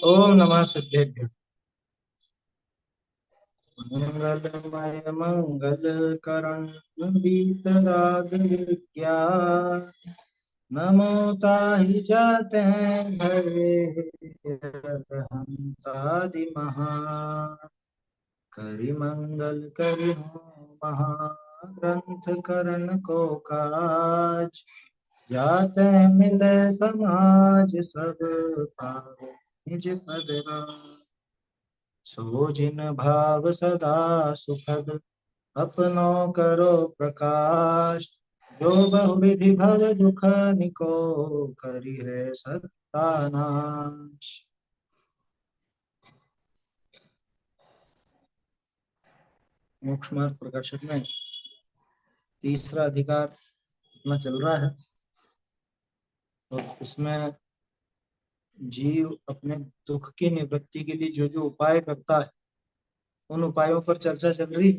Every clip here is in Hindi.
ओम नमः सिद्धेभ्य। मंगलमय मंगल करण बीतराग विज्ञान नमो ताहि जाते हैं भरे हंसादि महा करि मंगल करि हो महाग्रंथ करण को काज जाते मिले समाज सब पावे निज पद राज। सो जिन भाव सदा सुखद अपनो करो प्रकाश जो बहुविधि भव दुख निको करी है सत्ता नाश। मोक्ष मार्ग प्रकाशक में तीसरा अधिकार अपना चल रहा है और इसमें जीव अपने दुख की निवृत्ति के लिए जो जो उपाय करता है उन उपायों पर चर्चा चल रही।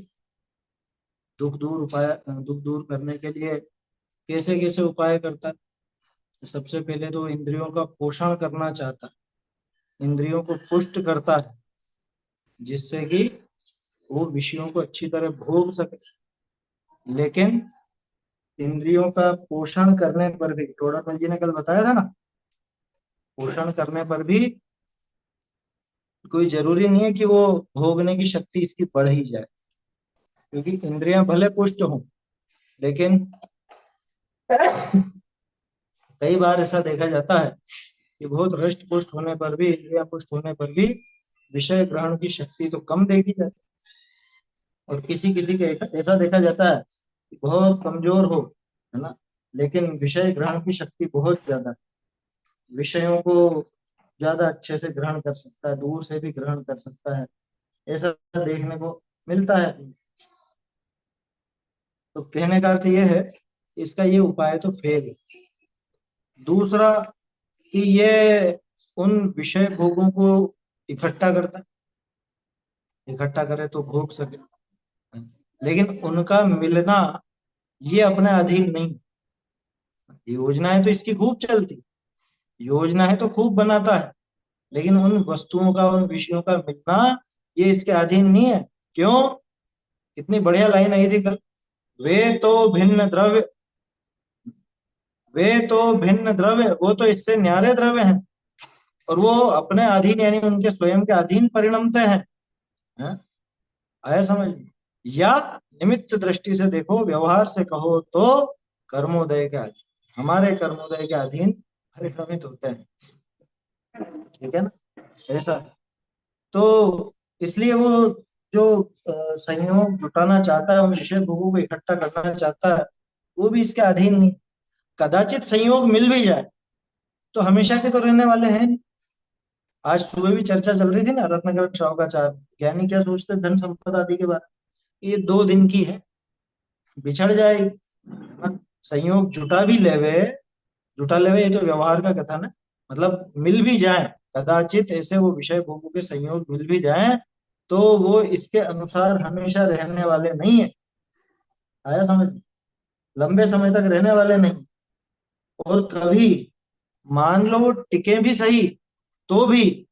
दुख दूर करने के लिए कैसे कैसे उपाय करता है। तो सबसे पहले तो इंद्रियों का पोषण करना चाहता है, इंद्रियों को पुष्ट करता है जिससे कि वो विषयों को अच्छी तरह भोग सके। लेकिन इंद्रियों का पोषण करने पर भी, टोडापंत जी ने कल बताया था ना, पोषण करने पर भी कोई जरूरी नहीं है कि वो भोगने की शक्ति इसकी बढ़ ही जाए, क्योंकि इंद्रियां भले पुष्ट हों लेकिन कई बार ऐसा देखा जाता है कि बहुत हृष्ट पुष्ट होने पर भी, इंद्रिया पुष्ट होने पर भी विषय ग्रहण की शक्ति तो कम देखी जाती है। और किसी किसी के ऐसा देखा जाता है कि बहुत कमजोर हो, है ना, लेकिन विषय ग्रहण की शक्ति बहुत ज्यादा है, विषयों को ज्यादा अच्छे से ग्रहण कर सकता है, दूर से भी ग्रहण कर सकता है, ऐसा देखने को मिलता है। तो कहने का अर्थ यह है इसका ये उपाय तो फेल है। दूसरा कि ये उन विषय भोगों को इकट्ठा करता है, इकट्ठा करे तो भोग सके, लेकिन उनका मिलना ये अपने अधीन नहीं। योजनाएं तो इसकी खूब चलती, योजनाएं तो खूब बनाता है, लेकिन उन वस्तुओं का, उन विषयों का मिलना ये इसके अधीन नहीं है। क्यों? कितनी बढ़िया लाइन आई थी कल, वे तो भिन्न द्रव्य, वे तो भिन्न द्रव्य, वो तो इससे न्यारे द्रव्य हैं और वो अपने अधीन यानी उनके स्वयं के अधीन परिणमते हैं। हैं? आया समझ में? या निमित्त दृष्टि से देखो, व्यवहार से कहो तो कर्मोदय के अधीन, हमारे कर्मोदय के अधीन परिक्रमित होते हैं। ठीक है ना? ऐसा है। तो इसलिए वो जो संयोग जुटाना चाहता है, उन विषय भोगों को इकट्ठा करना चाहता है, वो भी इसके अधीन नहीं। कदाचित संयोग मिल भी जाए तो हमेशा के तो रहने वाले हैं नहीं। आज सुबह भी चर्चा चल रही थी ना रत्नगर शौकाचार, ज्ञानी क्या सोचते हैं धन संपदा आदि के बारे में, ये 2 दिन की है, बिछड़ जाएगी। हाँ, संयोग जुटा लेवे, ये तो व्यवहार का कथन है। मतलब मिल भी जाए, कदाचित ऐसे वो विषय भोगों के संयोग मिल भी जाए तो वो इसके अनुसार हमेशा रहने वाले नहीं है। आया समझ? लंबे समय तक रहने वाले नहीं। और कभी मान लो वो टिके भी सही तो भी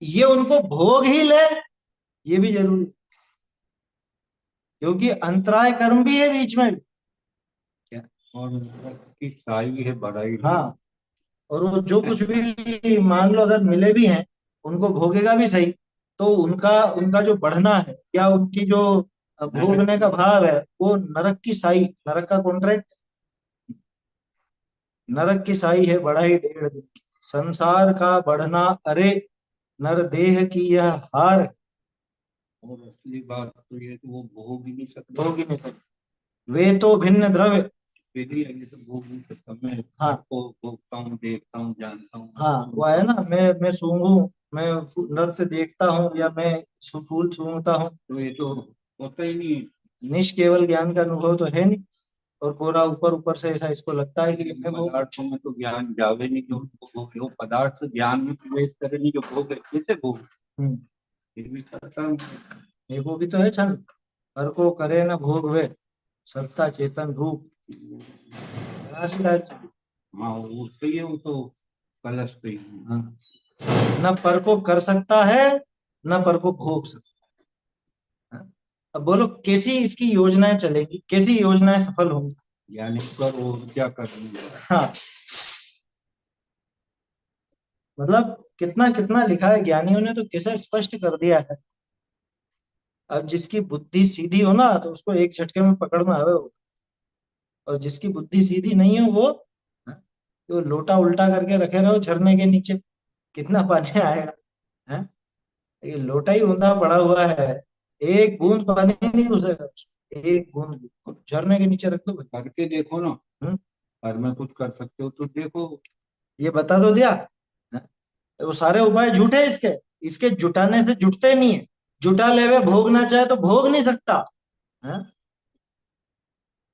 ये उनको भोग ही ले, ये भी जरूरी, क्योंकि अंतराय कर्म भी है बीच में। क्या? और की साई है बड़ाई है। हाँ, और वो जो कुछ भी मान लो अगर मिले भी हैं, उनको भोगेगा भी सही तो उनका उनका जो बढ़ना है या उनकी जो भोगने का भाव है वो नरक की साई, नरक का कॉन्ट्रैक्ट, नरक की साई है बढ़ाई 1.5 दिन की। संसार का बढ़ना, अरे नर देह की यह हार है, और असली बात तो ये तो वो भोग ही नहीं सकता। भोग ही नहीं सकते। वे तो भिन्न द्रव्य, पहली आगे से भोग नहीं सकता, मैं हाँ आपको भोगता हूँ, देखता हूँ, जानता हूँ। हाँ, वो है ना, मैं सूंघूं, मैं नृत्य देखता हूँ या मैं फूल सूंघता हूँ, तो ये तो होता ही नहीं है। निष्केवल ज्ञान का अनुभव तो है नहीं। और पूरा ऊपर ऊपर से ऐसा इसको लगता है कि मैं वो, पदार्थों में तो ज्ञान जावे नहीं, जो उनको भोग है, वो पदार्थ ज्ञान में प्रवेश करे नहीं, जो भोग है कैसे भोग। हम्म, ये भी करता हूँ। ये वो भी तो है छंद, हर को करे न भोग वे, सत्ता चेतन रूप विनाशिता है। हाँ वो सही है, वो तो कलश पे ही है। हाँ, न पर को कर सकता है, न पर को भोग सकता है। अब बोलो कैसी इसकी योजनाएं चलेंगी, कैसी योजनाएं सफल होंगी? यानी पर वो क्या करनी है। हाँ, मतलब कितना कितना लिखा है ज्ञानियों ने, तो कैसे स्पष्ट कर दिया है। अब जिसकी बुद्धि सीधी हो ना, तो उसको एक झटके में पकड़ में आवे हो। और जिसकी बुद्धि सीधी नहीं हो वो, हाँ, तो लोटा उल्टा करके रखे रहो झरने के नीचे, कितना पानी आएगा? है, ये लोटा ही ऊंधा पड़ा हुआ है, एक बूंद पानी नहीं घुसेगा उसमें, एक बूंद भी। झरने के नीचे रख दो भाई। करके देखो ना, हम्म, घर में कुछ कर सकते हो तो देखो। ये बता दो दिया। हाँ, वो सारे उपाय झूठे हैं इसके, इसके जुटाने से जुटते नहीं है। जुटा लेवे भोगना चाहे तो भोग नहीं सकता। हाँ,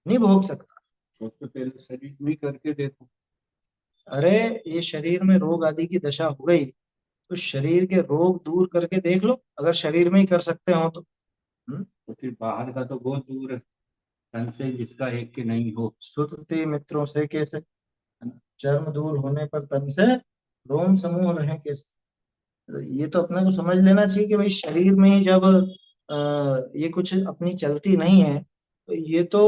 नहीं भोग सकता। सबसे पहले शरीर में ही करके देखो। अरे ये शरीर में रोग आदि की दशा हो गई, तो शरीर के रोग दूर करके देख लो, अगर शरीर में ही कर सकते हो तो। तो फिर बाहर का तो बहुत दूर है, तन से जिसका एक के नहीं हो। सुतते मित्रों से कैसे, है ना? चर्म दूर होने पर तन से रोम समूह रहे कैसे। तो ये तो अपने को समझ लेना चाहिए कि भाई शरीर में ही जब ये कुछ अपनी चलती नहीं है, तो ये तो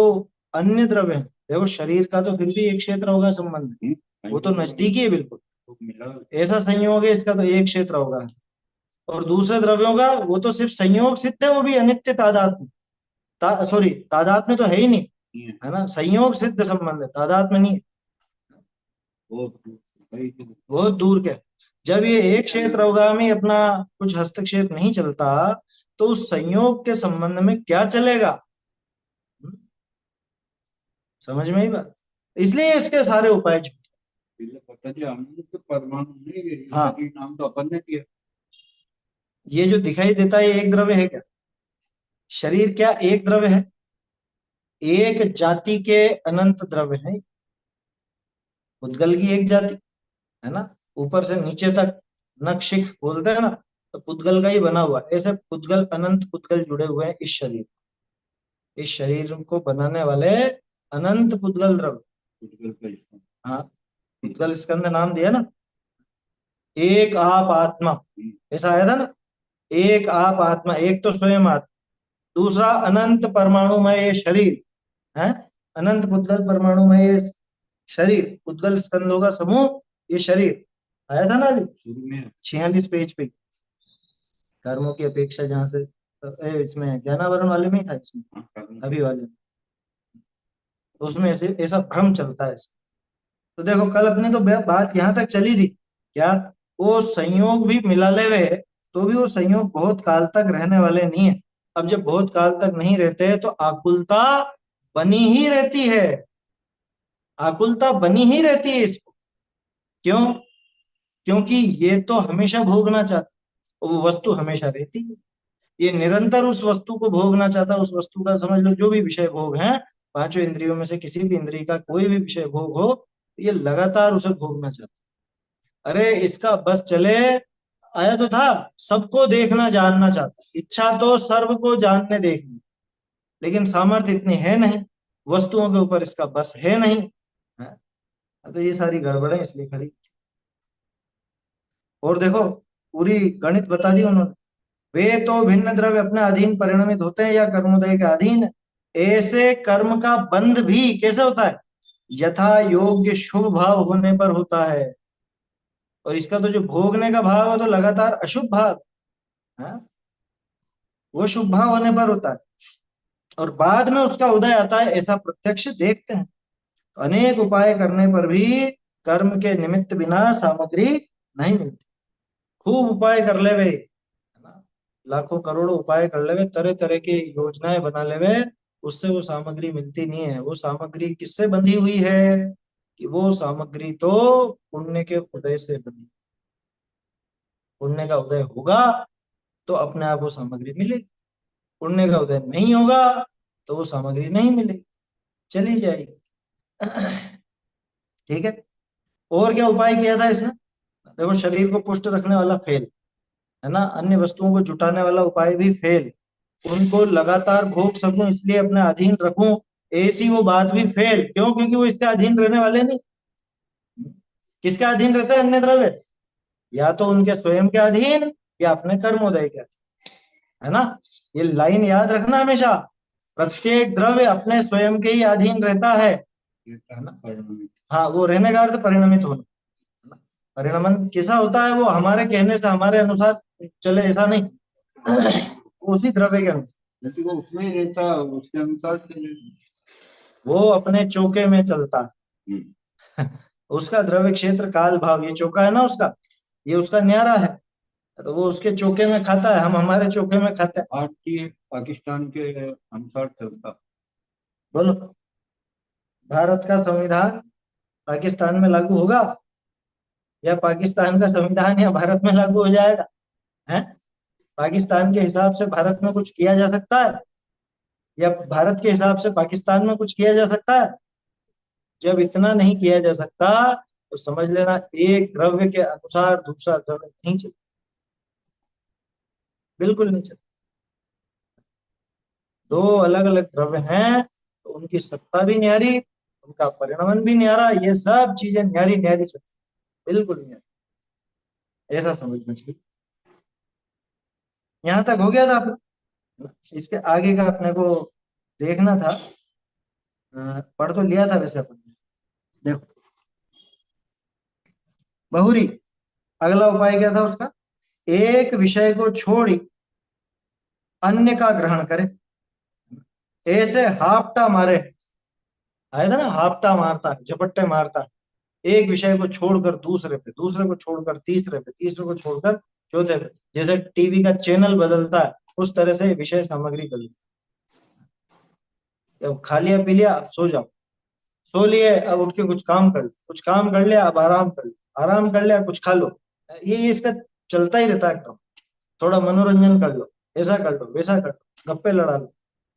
अन्य द्रव्य है। देखो शरीर का तो फिर भी एक क्षेत्र होगा संबंध, वो तो नजदीकी है बिल्कुल। तो मिला। ऐसा संयोग है इसका, तो एक क्षेत्र होगा। और दूसरे द्रव्यों का वो तो सिर्फ संयोग सिद्ध है, वो भी अनित्य तादात्म्य, सॉरी तादात्म्य तो है ही नहीं, नहीं है, है ना, संयोग सिद्ध संबंध है, तादात्म्य नहीं है। बहुत दूर, भाई तो बहुत दूर के। जब ये एक क्षेत्र होगा में अपना कुछ हस्तक्षेप नहीं चलता, तो उस संयोग के संबंध में क्या चलेगा? हम्म, समझ में ही बात। इसलिए इसके सारे उपाय पहले पता चला हमने तो परमाणु नहीं है, ये हाँ, शरीर नाम तो अपन ने दिया। ये जो दिखाई देता है ये एक द्रव्य है क्या? शरीर क्या एक द्रव्य है? एक जाति के अनंत द्रव्य है। पुद्गल की एक जाति, है ना, ऊपर से नीचे तक नखशिख बोलते हैं ना, तो पुद्गल का ही बना हुआ है। ऐसे पुद्गल, अनंत पुद्गल जुड़े हुए हैं इस शरीर, इस शरीर को बनाने वाले अनंत पुद्गल द्रव्य। फुटबॉल का इसका। हाँ, पुद्गल स्कंद नाम दिया ना। एक आप आत्मा, ऐसा आया था ना, एक आप आत्मा, एक तो स्वयं आत्मा, दूसरा अनंत परमाणुमय ये शरीर है, अनंत पुद्गल परमाणुमय ये शरीर, पुद्गल स्कंदों का समूह, ये शरीर आया था ना अभी शुरू में 46 पेज पे। कर्मों की अपेक्षा जहां से इसमें ज्ञानावरण वाले में ही था, इसमें हाँ, करना। अभी वाले में। तो उसमें ऐसे ऐसा भ्रम चलता है। तो देखो कल अपनी तो बात यहाँ तक चली थी क्या, वो संयोग भी मिला ले हुए, तो भी वो संयोग बहुत काल तक रहने वाले नहीं है। अब जब बहुत काल तक नहीं रहते तो आकुलता बनी ही रहती है, आकुलता बनी ही रहती है इसको। क्यों? क्योंकि ये तो हमेशा भोगना चाहता, वो वस्तु हमेशा रहती है, ये निरंतर उस वस्तु को भोगना चाहता, उस वस्तु का समझ लो जो भी विषय भोग है, पांचों इंद्रियों में से किसी भी इंद्रिय का कोई भी विषय भोग हो, ये लगातार उसे भोगना चाहता। अरे इसका बस चले, आया तो था, सबको देखना जानना चाहता, इच्छा तो सर्व को जानने देखनी, लेकिन सामर्थ्य इतनी है नहीं, वस्तुओं के ऊपर इसका बस है नहीं। है? तो ये सारी गड़बड़े इसलिए खड़ी। और देखो पूरी गणित बता दी उन्होंने, वे तो भिन्न द्रव्य अपने अधीन परिणमित होते हैं या कर्मोदय के अधीन। ऐसे कर्म का बंध भी कैसे होता है? यथा योग्य शुभ भाव होने पर होता है। और इसका तो जो भोगने का भाव है तो लगातार अशुभ भाव है, वो शुभ भाव होने पर होता है, और बाद में उसका उदय आता है, ऐसा प्रत्यक्ष देखते हैं। अनेक उपाय करने पर भी कर्म के निमित्त बिना सामग्री नहीं मिलती। खूब उपाय कर ले वे, है ना, लाखों करोड़ों उपाय कर ले वे, तरह तरह की योजनाएं बना ले वे, उससे वो सामग्री मिलती नहीं है। वो सामग्री किससे बंधी हुई है? कि वो सामग्री तो पुण्य के उदय से बंधी। पुण्य का उदय होगा तो अपने आप वो सामग्री मिलेगी, पुण्य का उदय नहीं होगा तो वो सामग्री नहीं मिलेगी, चली जाएगी। ठीक है। और क्या उपाय किया था इसने? देखो शरीर को पुष्ट रखने वाला फेल, है ना, अन्य वस्तुओं को जुटाने वाला उपाय भी फेल, उनको लगातार भोग सकूं इसलिए अपने अधीन रखूं, ऐसी वो बात भी फेल। क्यों? क्योंकि वो इसके अधीन रहने वाले नहीं। किसके अधीन रहते हैं अन्य द्रव्य? या तो उनके स्वयं के अधीन या अपने कर्मोदय के अधीन, है ना। ये लाइन याद रखना हमेशा, प्रत्येक द्रव्य अपने स्वयं के ही अधीन रहता है। ये कहना परिणमित। हाँ, वो रहने का अर्थ परिणमित होना, है ना? परिणमन कैसा होता है, वो हमारे कहने से हमारे अनुसार चले ऐसा नहीं, उसी द्रव्य के अनुसार। लेकिन वो उसमें ही रहता है, उसके अनुसार चले। वो अपने चौके में चलता है। उसका द्रव्य क्षेत्र काल भाव, ये चौका है ना उसका, ये उसका न्यारा है, तो वो उसके चौके में खाता है, हम हमारे चौके में खाते हैं। भारतीय पाकिस्तान के अनुसार चलता। बोलो, भारत का संविधान पाकिस्तान में लागू होगा, या पाकिस्तान का संविधान या भारत में लागू हो जाएगा? है, पाकिस्तान के हिसाब से भारत में कुछ किया जा सकता है, या भारत के हिसाब से पाकिस्तान में कुछ किया जा सकता है? जब इतना नहीं किया जा सकता, तो समझ लेना एक द्रव्य के अनुसार दूसरा द्रव्य नहीं चलता, बिल्कुल नहीं चलता। दो अलग अलग द्रव्य हैं, तो उनकी सत्ता भी न्यारी, उनका परिणमन भी न्यारा, ये सब चीजें न्यारी न्यारी चलती, बिल्कुल न्यारी, ऐसा समझना चाहिए। यहां तक हो गया था अपना, इसके आगे का अपने को देखना था। पढ़ तो लिया था वैसे अपन ने। देखो, बहुरी, अगला उपाय क्या था उसका? एक विषय को छोड़ी अन्य का ग्रहण करे, ऐसे हापटा मारे। आया था ना, हापटा मारता है, झपट्टे मारता है, एक विषय को छोड़कर दूसरे पे, दूसरे को छोड़कर तीसरे पे, तीसरे को छोड़कर चौथे पे, जैसे टीवी का चैनल बदलता है उस तरह से विषय सामग्री बदलती है। अब खा लिया पी लिया, अब सो जाओ, सो लिए अब उठ के कुछ काम कर लो, कुछ काम कर लिया अब आराम कर लो, आराम कर लिया कुछ खा लो, ये इसका चलता ही रहता है क्रम। थोड़ा मनोरंजन कर लो, ऐसा कर लो वैसा कर लो, गप्पे लड़ा लो,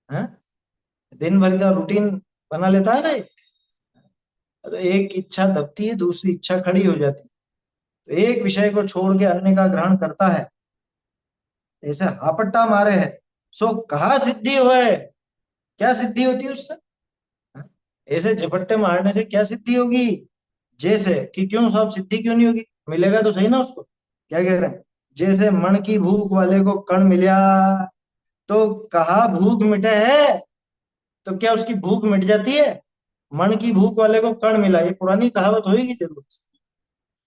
हैं, दिन भर का रूटीन बना लेता है ना ये। तो एक इच्छा दबती है, दूसरी इच्छा खड़ी हो जाती है, तो एक विषय को छोड़ के अन्य का ग्रहण करता है, ऐसे हापट्टा मारे है, सो कहा सिद्धि होए। क्या सिद्धि होती है उससे? हाँ? ऐसे झपट्टे मारने से क्या सिद्धि होगी? जैसे कि, क्यों साहब सिद्धि क्यों नहीं होगी, मिलेगा तो सही ना उसको, क्या कह रहे हैं? जैसे मन की भूख वाले को कण मिला, तो कहा भूख मिटे है, तो क्या उसकी भूख मिट जाती है? मन की भूख वाले को कण मिला, ये पुरानी कहावत होगी जरूर।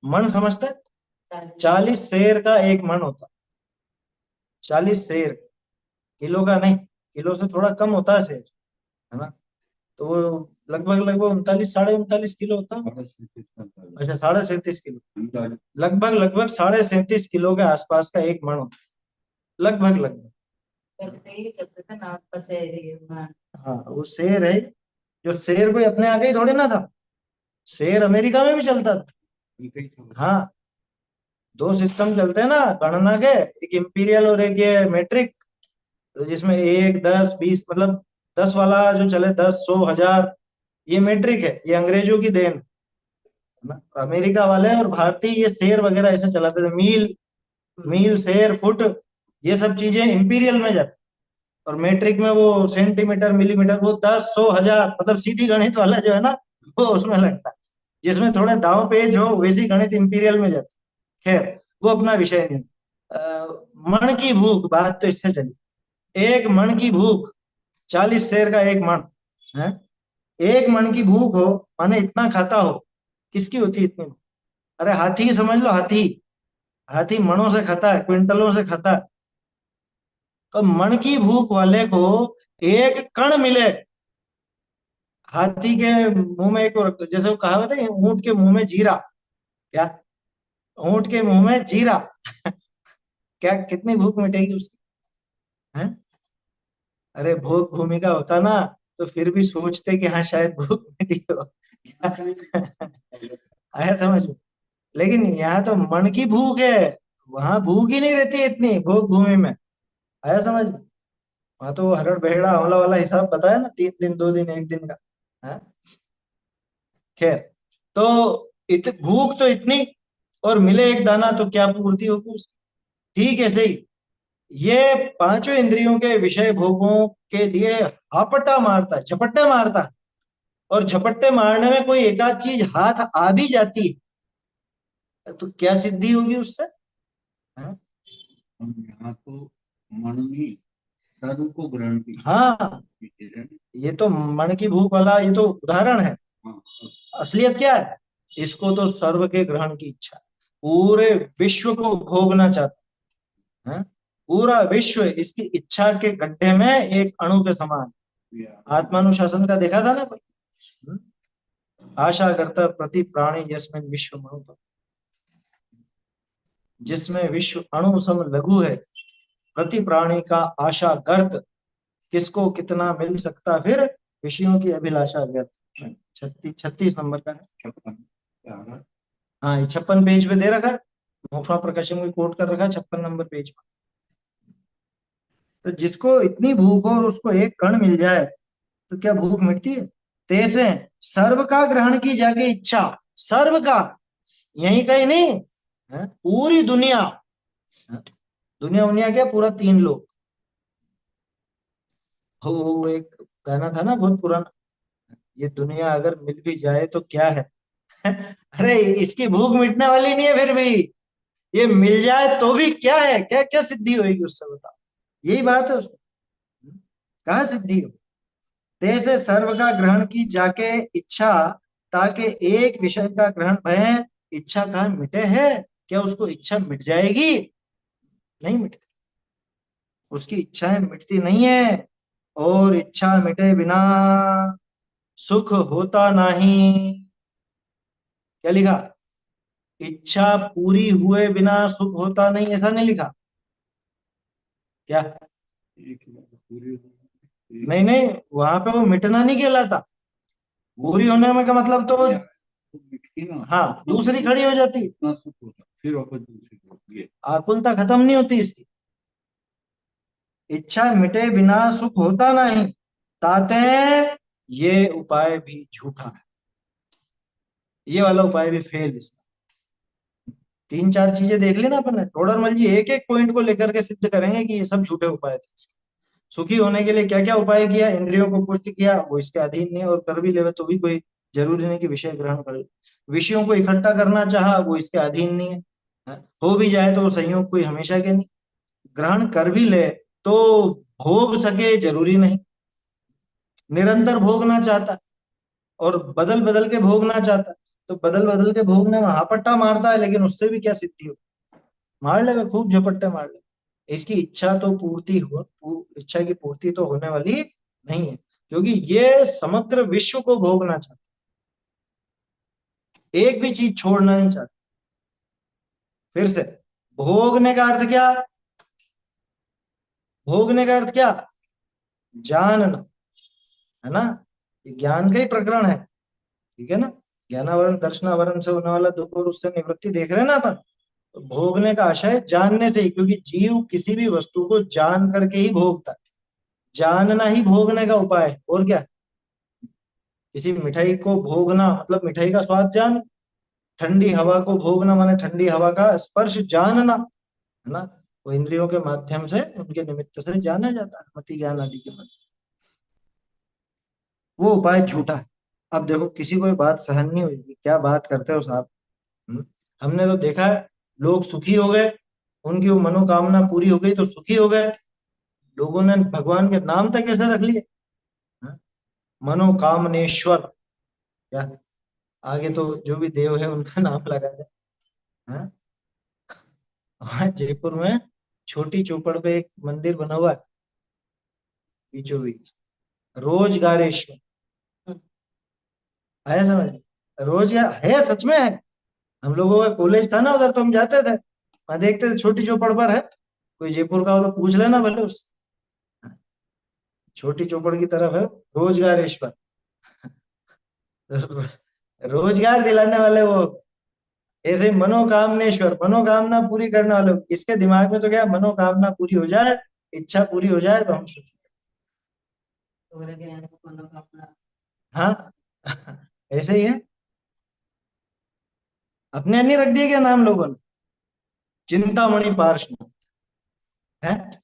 मन समझते हैं? 40 शेर का एक मन होता, 40 शेर, किलो का नहीं, किलो से थोड़ा कम होता है शेर, है ना। तो वो लगभग लगभग 39 साढ़े 39 किलो होता है। अच्छा, 37.5 किलो, लगभग लगभग 37.5 किलो के आसपास का एक मन होता है, लगभग लगभग। हाँ, वो शेर है, जो शेर कोई अपने आगे ही थोड़े ना था, शेर अमेरिका में भी चलता था। हाँ, दो सिस्टम चलते हैं ना गणना के, एक इंपीरियल और एक ये मैट्रिक, तो जिसमें 1, 10, 20, मतलब 10 वाला जो चले, 10, 100, 1000, ये मैट्रिक है, ये अंग्रेजों की देन है ना। अमेरिका वाले और भारतीय ये शेर वगैरह ऐसे चलाते थे, मील, मील शेर फुट, ये सब चीजें इंपीरियल में जाती, और मैट्रिक में वो सेंटीमीटर मिलीमीटर, वो 10, 100, 1000, मतलब सीधी गणित वाला जो है ना, वो उसमें लगता है। जिसमें थोड़े दांव पेज हो वैसी गणित इंपीरियल में जाती। खैर, वो अपना विषय नहीं। मन की भूख, बात तो इससे चली, एक मन की भूख, 40 शेर का एक मन है, एक मन की भूख हो, माने इतना खाता हो, किसकी होती है इतनी भूख? अरे हाथी समझ लो, हाथी, हाथी मनों से खाता है, क्विंटलों से खाता है। तो मन की भूख वाले को एक कण मिले, हाथी के मुंह में एक और, जैसे वो कहावत है, ऊंट के मुंह में जीरा, क्या, ऊंट के मुंह में जीरा, क्या कितनी भूख मिटेगी उसकी? है, अरे भोग भूमि का होता ना, तो फिर भी सोचते कि हाँ शायद भूख मिटी हो, क्या? आया समझ में? लेकिन यहाँ तो मन की भूख है, वहां भूख ही नहीं रहती इतनी भोग भूमि में। आया समझ में? वहां तो हरड़ बहेड़ा हमला वाला हिसाब बताया ना, 3 दिन 2 दिन 1 दिन का। हाँ? खैर, तो भूख तो इतनी, और मिले एक दाना तो क्या पूर्ति होगी उसकी? ठीक है, सही, ये पांचों इंद्रियों के विषय भोगों के लिए आपटा मारता है, झपट्टे मारता है, और झपट्टे मारने में कोई एकाध चीज हाथ आ भी जाती है, तो क्या सिद्धि होगी उससे? हाँ, हम यहाँ तो मननी सर्व को ग्रहण की हाँ, कीजिए है। ये तो मन की भूख वाला ये तो उदाहरण है। हाँ असलियत क्या है? इसको तो सर्व के ग्रहण की इच्छा, पूरे विश्व को भोगना चाहता है। पूरा विश्व इसकी इच्छा के गड्ढे में एक अणु के समान। आत्मानुशासन का देखा था ना कोई? हम्म? आशा करता प्रति प्राणी यस्मिन विश्व मणु, जिसमें विश्व अणु सम लघु है, प्रति प्राणी का आशा गर्त, किसको कितना मिल सकता फिर, विषयों की अभिलाषा व्यर्थ। 36 नंबर का है। 56 हाँ, ये 56 पेज पे दे रखा है, मोक्षमा प्रकाशन में कोट कर रखा है 56 नंबर पेज पर। तो जिसको इतनी भूख हो और उसको एक कण मिल जाए तो क्या भूख मिटती है? तैसे सर्व का ग्रहण की जाके इच्छा, सर्व का, यही कहीं नहीं है, पूरी दुनिया, दुनिया दुनिया क्या, पूरा 3 लोक। वो एक गाना था ना बहुत पुराना, ये दुनिया अगर मिल भी जाए तो क्या है। अरे इसकी भूख मिटने वाली नहीं है फिर भी, ये मिल जाए तो भी क्या है, क्या क्या सिद्धि होगी उससे, बता। यही बात है उसमें, कहाँ सिद्धि हो? तैसे सर्व का ग्रहण की जाके इच्छा, ताकि एक विषय का ग्रहण भय, इच्छा कहाँ मिटे है? क्या उसको इच्छा मिट जाएगी? नहीं मिटती, उसकी इच्छाएं मिटती नहीं है। और इच्छा मिटे बिना सुख होता नहीं। क्या लिखा? इच्छा पूरी हुए बिना सुख होता नहीं, ऐसा नहीं लिखा क्या? एक ही बात पूरी हो नहीं नहीं, वहां पे वो मिटना नहीं कहलाता, पूरी होने में का मतलब तो, मिटती ना हाँ, दूसरी खड़ी हो जाती, इतना सुख होता फिर वापस दूसरी होती है। आकुलता खत्म नहीं होती इसकी। इच्छा मिटे बिना सुख होता नहीं, ताते ये उपाय भी झूठा है, ये वाला उपाय भी फेल इसका। 3 4 चीजें देख ली ना अपन ने, टोडरमल जी एक एक पॉइंट को लेकर के सिद्ध करेंगे कि ये सब झूठे उपाय थे इसके। सुखी होने के लिए क्या क्या उपाय किया, इंद्रियों को पुष्ट किया, वो इसके अधीन नहीं है, और कर भी लेवे तो भी कोई जरूरी नहीं कि विषय ग्रहण कर ले। विषयों को इकट्ठा करना चाहा, वो इसके अधीन नहीं है। हाँ, हो भी जाए तो वो संयोग कोई हमेशा के नहीं। ग्रहण कर भी ले तो भोग सके जरूरी नहीं, निरंतर भोगना चाहता और बदल बदल के भोगना चाहता, तो बदल बदल के भोगने में हापट्टा मारता है, लेकिन उससे भी क्या सिद्धि हो? मार ले, मैं खूब झपट्टे मार ले, इसकी इच्छा तो पूर्ति हो, इच्छा की पूर्ति तो होने वाली नहीं है, क्योंकि ये समग्र विश्व को भोगना चाहता, एक भी चीज छोड़ना नहीं चाहता। फिर से, भोगने का अर्थ क्या? भोगने का अर्थ क्या? जानना, है ना? ये ज्ञान का ही प्रकरण है, ठीक है ना? ज्ञानावरण दर्शनावरण से होने वाला दुख और उससे निवृत्ति देख रहे हैं ना अपन। तो भोगने का आशय जानने से ही, क्योंकि जीव किसी भी वस्तु को जान करके ही भोगता है, जानना ही भोगने का उपाय है, और क्या? किसी मिठाई को भोगना मतलब मिठाई का स्वाद जान, ठंडी हवा को भोगना माने ठंडी हवा का स्पर्श जानना, है ना? वो इंद्रियों के माध्यम से, उनके निमित्त से जाना जाता है, मति ज्ञान आदि के माध्यम। वो उपाय झूठा है। अब देखो, किसी को ये बात सहन नहीं हुई, क्या बात करते हो साहब। हमने तो देखा है, लोग सुखी हो गए, उनकी वो मनोकामना पूरी हो गई तो सुखी हो गए, लोगों ने भगवान के नाम तक कैसे रख लिए। हाँ? मनोकामनेश्वर, क्या? आगे तो जो भी देव है उनका नाम लगा दे। हाँ? वहाँ जयपुर में छोटी चौपड़ पे एक मंदिर बना हुआ है, बीचों बीच, रोजगारेश्वर। है समझ में? रोजगार है, सच में है। हम लोगों का कॉलेज था ना उधर, तो हम जाते थे, वहां देखते थे, छोटी चौपड़ पर है। कोई जयपुर का हो तो पूछ लेना भले उससे, छोटी चौपड़ की तरफ है, रोजगारेश्वर। रोजगार दिलाने वाले वो, ऐसे ही मनोकामनेश्वर, मनोकामना पूरी करने वाले। इसके दिमाग में तो क्या, मनोकामना पूरी हो जाए, इच्छा पूरी हो जाए तो हम सुखी। हाँ। ऐसे ही है, अपने नहीं रख दिए क्या नाम लोगों ने, चिंतामणि पार्षद है,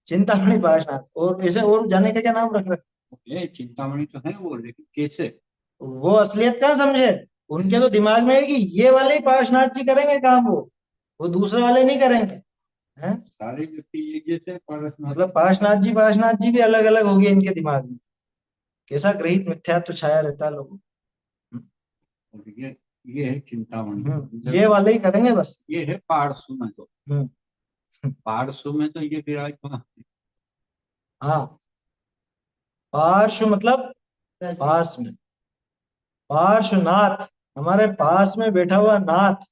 चिंतामणि पार्षद, और ऐसे और जाने का क्या नाम रख रहे? ये चिंतामणि तो है वो, लेकिन कैसे? वो असलियत कहाँ समझे? उनके तो दिमाग में है कि ये वाले ही पार्श्वनाथ जी करेंगे काम, वो दूसरे वाले नहीं करेंगे हैं। सारे व्यक्ति एक जैसे पारसनाथ। मतलब पार्श्वनाथ जी भी अलग अलग हो गए इनके दिमाग में। कैसा ग्रहित मिथ्यात्व छाया रहता है लोगों को। और ये है चिंतामणि। ये वाले ही करेंगे बस। ये है पारसु में तो, हम्म। पारसु में तो ये विराजमान। हाँ, पार्श्व मतलब पास में, पार्श्वनाथ, हमारे पास में बैठा हुआ नाथ,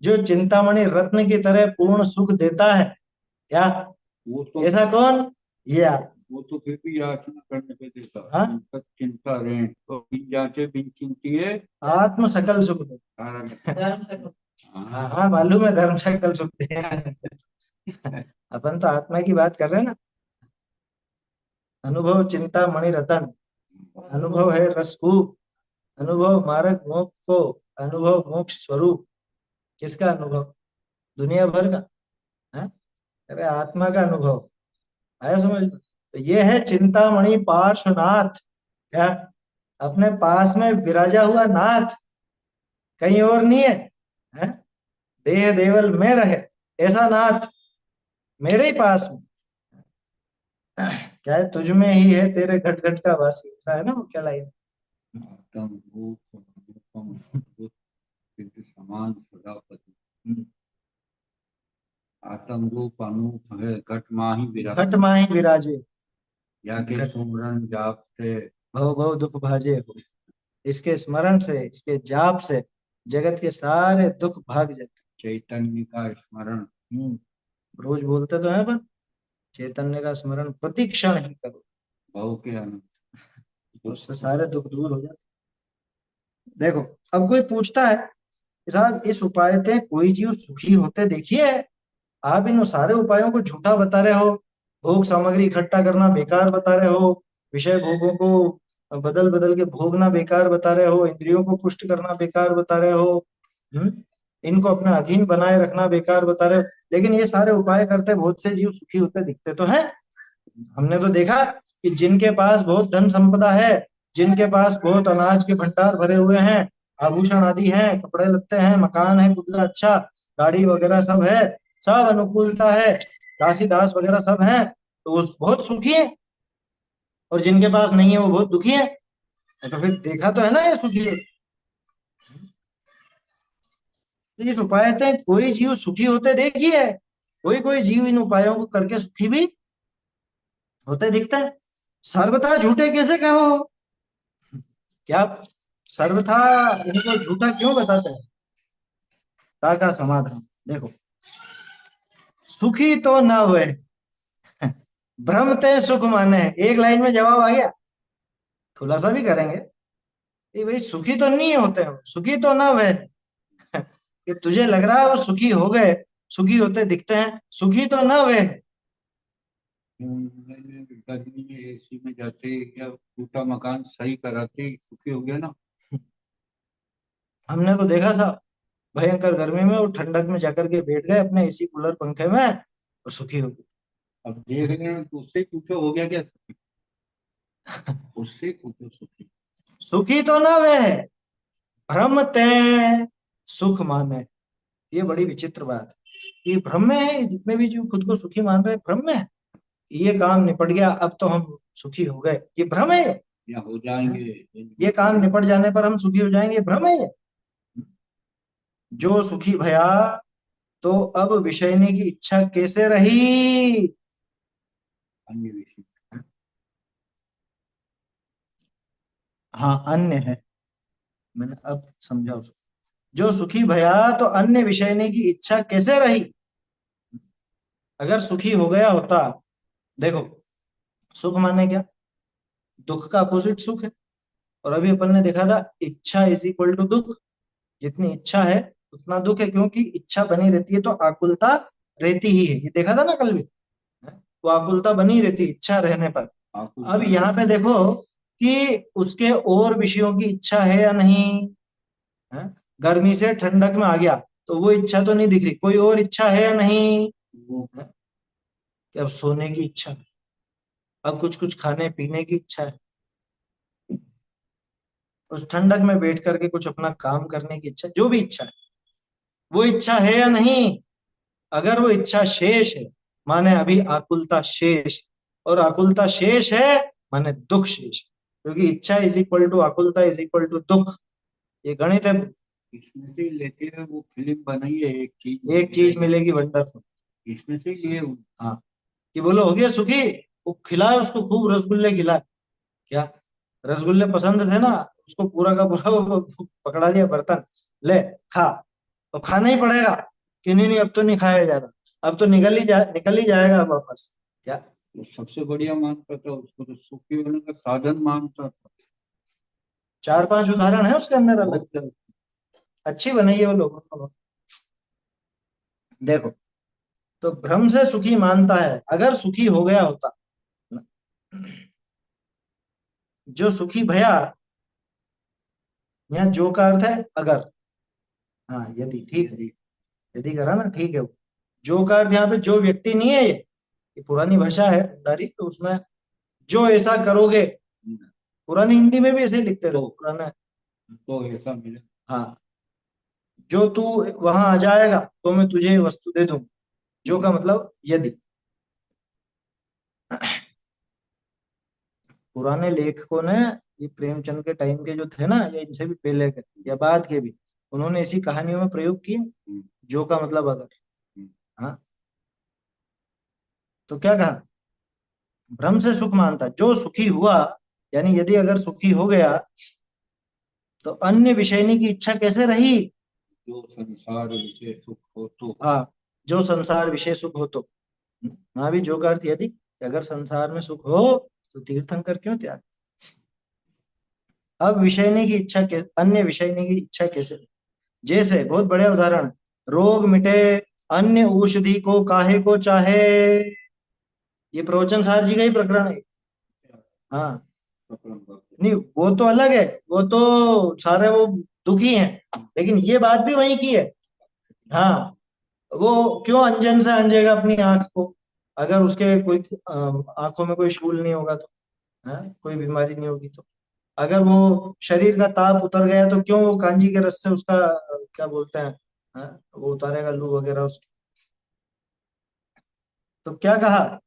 जो चिंतामणि रत्न की तरह पूर्ण सुख देता है। क्या वो तो, ऐसा कौन? ये आप। वो तो फिर भी याचना करने पे देता। हाँ, चिंता चिंता रे तो बिन जांचे बिन चिंतिए आत्म सकल सुख दे। सारा। हाँ हाँ। हाँ, मालूम है, धर्म सकल सुख दे। अपन तो आत्मा की बात कर रहे हैं ना। अनुभव चिंता मणि रतन, अनुभव है रसकूप, अनुभव मार्ग मोक्ष को, अनुभव मोक्ष स्वरूप। किसका अनुभव? दुनिया भर का है। अरे आत्मा का अनुभव आया समझ में? तो ये है चिंतामणि पार्श्वनाथ। क्या? अपने पास में विराजा हुआ नाथ, कहीं और नहीं है, है? देह देवल में रहे ऐसा नाथ मेरे ही पास में। क्या है? तुझ में ही है तेरे घट घट का वासी, ऐसा है ना वो क्या लाइन? आत्म रूप रूपम अद्भुत सिद्ध समान सदा पति। आत्म रूप अनूप है घट माही विराज। घट माही विराजे, या के घट सुमरन जाप से भव भव दुख भाजे हो। इसके स्मरण से, इसके जाप से जगत के सारे दुख भाग जाते। चैतन्य का स्मरण। रोज बोलते तो हैं, पर चैतन्य का स्मरण प्रति क्षण ही करो, भव के अनंत। तो उससे सारे दुख दूर हो जाते। देखो, अब कोई पूछता है कि साहब इस उपाय से कोई जीव सुखी होते देखिए है? आप इन सारे उपायों को झूठा बता रहे हो, भोग सामग्री इकट्ठा करना बेकार बता रहे हो, विषय भोगों को बदल बदल के भोगना बेकार बता रहे हो, इंद्रियों को पुष्ट करना बेकार बता रहे हो, हम्म, इनको अपने अधीन बनाए रखना बेकार बता रहे हो, लेकिन ये सारे उपाय करते बहुत से जीव सुखी होते दिखते तो हैं। हमने तो देखा कि जिनके पास बहुत धन संपदा है, जिनके पास बहुत अनाज के भंडार भरे हुए हैं, आभूषण आदि हैं, कपड़े लत्ते हैं, मकान है खुला अच्छा, गाड़ी वगैरह सब है, सब अनुकूलता है, दासी दास वगैरह सब हैं, तो वो बहुत सुखी है। और जिनके पास नहीं है वो बहुत दुखी है। तो फिर देखा तो है ना ये सुखी है। तो इस उपाय से कोई जीव सुखी होते देखिए, कोई कोई जीव इन उपायों को करके सुखी भी होते दिखते हैं। सर्वथा झूठे कैसे कहो? क्या सर्वथा इनको झूठा क्यों बताते हैं? का समाधान देखो, सुखी तो ना हुए, भ्रमते सुख माने। एक लाइन में जवाब आ गया। खुलासा भी करेंगे कि भाई सुखी तो नहीं होते हो, सुखी तो ना हुए। कि तुझे लग रहा है वो सुखी हो गए, सुखी होते दिखते हैं, सुखी तो ना हुए। गर्मी में एसी में जाते या टूटा मकान सही कराते सुखी हो गया ना। हमने तो देखा था, भयंकर गर्मी में वो ठंडक में जाकर के बैठ गए अपने एसी कूलर पंखे में, और सुखी हो गए। अब देख रहे हैं तो उससे पूछो हो गया क्या सुखी? उससे पूछो सुखी। सुखी तो ना वे, भ्रम ते सुख माने। ये बड़ी विचित्र बात है। ये भ्रम में है, जितने भी जीव खुद को सुखी मान रहे हैं भ्रम में है। ये काम निपट गया अब तो हम सुखी हो गए, ये भ्रम है ये। या हो जाएंगे ये काम निपट जाने पर हम सुखी हो जाएंगे, ये भ्रम है ये। जो सुखी भया तो अब विषयने की इच्छा कैसे रही? अन्य विषय। हाँ, अन्य है, मैंने अब समझा उसको। जो सुखी भया तो अन्य विषयने की इच्छा कैसे रही? अगर सुखी हो गया होता, देखो, सुख माने क्या? दुख का अपोजिट सुख है। और अभी अपन ने देखा था इच्छा इज इक्वल टू दुख। जितनी इच्छा है उतना दुख है, क्योंकि इच्छा बनी रहती है तो आकुलता रहती ही है। ये देखा था ना कल भी, वो आकुलता बनी रहती है इच्छा रहने पर। अब यहाँ पे देखो कि उसके और विषयों की इच्छा है या नहीं, है? गर्मी से ठंडक में आ गया तो वो इच्छा तो नहीं दिख रही, कोई और इच्छा है या नहीं? है? कि अब सोने की इच्छा है, अब कुछ कुछ खाने पीने की इच्छा है। उस ठंडक में बैठ करके कुछ अपना काम करने की इच्छा, जो भी इच्छा है, वो इच्छा है या नहीं? अगर वो इच्छा शेष है, माने अभी आकुलता शेष, और आकुलता शेष है माने दुख शेष, क्योंकि इच्छा इज इक्वल टू आकुलता इज इक्वल टू दुख, ये गणित है। इसमें से ही लेते हैं, वो फिल्म बनाई है एक चीज मिलेगी वंडरफुल। इसमें से ही लिए वो। हाँ, कि बोलो हो गया सुखी, वो खिलाए उसको, खूब रसगुल्ले खिलाए। क्या रसगुल्ले पसंद थे ना, उसको पूरा का पूरा वो पकड़ा दिया बर्तन, ले खा। तो खाना ही पड़ेगा कि नहीं नहीं अब तो नहीं खाया जा रहा, अब तो निकल ही जाएगा अब वापस। क्या वो सबसे बढ़िया मानता था उसको, तो सुखी होने का साधन मानता था। 4-5 उदाहरण है उसके अंदर अलग। बहुत अच्छी बनाई है वो लोगों को। देखो, तो भ्रम से सुखी मानता है, अगर सुखी हो गया होता, जो सुखी भया, यहाँ जो का अर्थ है अगर, हाँ यदि, ठीक है, यदि करा ना, ठीक है वो। जो का अर्थ यहाँ पे जो व्यक्ति नहीं है, ये पुरानी भाषा है भंडारी, तो उसमें जो ऐसा करोगे, पुरानी हिंदी में भी ऐसे ही लिखते रहो पुराना। तो ऐसा मिले। हाँ, जो तू वहां आ जाएगा तो मैं तुझे ये वस्तु दे दूंगा, जो का मतलब यदि। पुराने लेखकों ने, ये प्रेमचंद के टाइम के जो थे ना, या इनसे भी पहले के या बाद के भी, उन्होंने ऐसी कहानियों में प्रयोग किए, जो का मतलब अगर। हाँ, तो क्या कहा, भ्रम से सुख मानता, जो सुखी हुआ, यानी यदि अगर सुखी हो गया, तो अन्य विषयनी की इच्छा कैसे रही? जो संसार विषय सुख हो तो। हाँ, जो संसार विषय सुख हो तो। हाँ भी, जो का अर्थ यदि, कि अगर संसार में सुख हो तो तीर्थंकर क्यों त्याग। अब विषयनी की इच्छा के, अन्य विषयनी की इच्छा कैसे? जैसे बहुत बढ़िया उदाहरण, रोग मिटे अन्य औषधि को काहे को चाहे, ये प्रवचन सार जी का ही प्रकरण है। हाँ, नहीं वो तो अलग है, वो तो सारे वो दुखी हैं, लेकिन ये बात भी वही की है। हाँ, वो क्यों अंजन से अंजेगा अपनी आंख को, अगर उसके कोई आंखों में कोई शूल नहीं होगा तो, हाँ, कोई बीमारी नहीं होगी तो। अगर वो शरीर का ताप उतर गया तो क्यों वो कांजी के रस से उसका क्या बोलते हैं, हाँ, वो उतारेगा लू वगैरह उसकी। तो क्या कहा,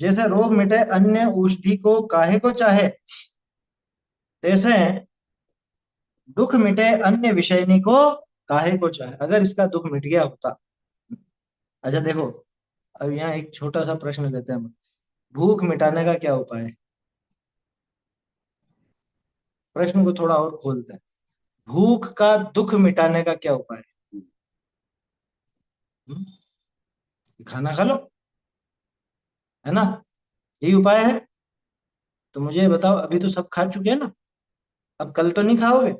जैसे रोग मिटे अन्य औषधि को काहे को चाहे, तैसे दुख मिटे अन्य विषयनी को काहे को चाहे, अगर इसका दुख मिट गया होता। अच्छा देखो, अब यहाँ एक छोटा सा प्रश्न लेते हैं हम, भूख मिटाने का क्या उपाय है? प्रश्न को थोड़ा और खोलते हैं, भूख का दुख मिटाने का क्या उपाय है? हम्म? खाना खा लो, है ना, यही उपाय है। तो मुझे ये बताओ, अभी तो सब खा चुके हैं ना, अब कल तो नहीं खाओगे?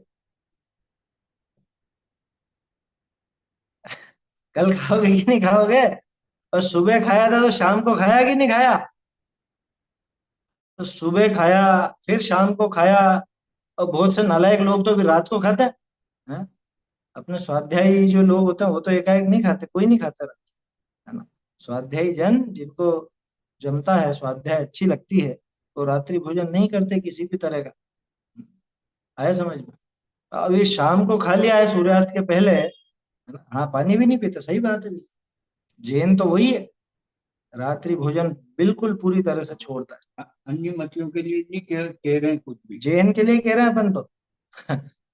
कल खाओगे कि नहीं खाओगे? और सुबह खाया था तो शाम को खाया कि नहीं खाया? तो सुबह खाया, फिर शाम को खाया, और बहुत से नालायक लोग तो भी रात को खाते हैं, हैं? अपने स्वाध्यायी जो लोग होते हैं वो तो एकाएक नहीं खाते, कोई नहीं खाता रात, है ना। स्वाध्यायी जन जिनको जमता है, स्वाध्याय अच्छी लगती है, वो रात्रि भोजन नहीं करते किसी भी तरह का। आया समझ में? अभी शाम को खा लिया है सूर्यास्त के पहले, है ना? हाँ, पानी भी नहीं पीते, सही बात है। जैन तो वही है, रात्रि भोजन बिल्कुल पूरी तरह से छोड़ता अन्य मतों के लिए नहीं कह रहे हैं कुछ है, भी। जैन के लिए कह रहे हैं अपन तो।